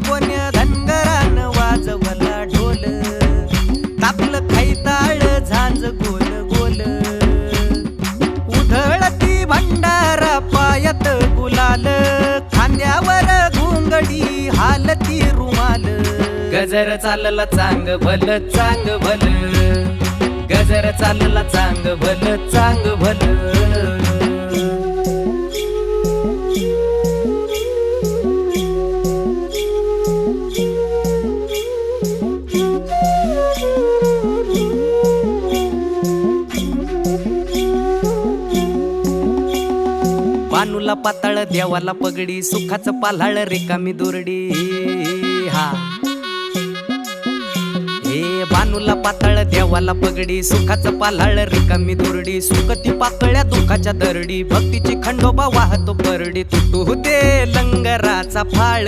कोण्या धनगरान वाजवला ढोल, तापलं खैताळ झांज गोल गोल, उधळती भंडारा पायात गुलाल, खांद्यावर घुंगडी हालती रुमाल, गजर चालला चांग भल चांग भल, गजर चालला चांग भल चांग भल. बानूला पाताळ देवाला पगडी, सुखाचं पाल्हाळ रिकामी दुरडी. हा हे बानूला पाताळ देवाला पगडी, सुखाचं पाल्हाळ रिकामी दुरडी, सुखती पातळ्या दुःखाच्या दरडी, भक्तीची खंडोबा वाहतो परडी, तुटू दे लंगराचा फाळ.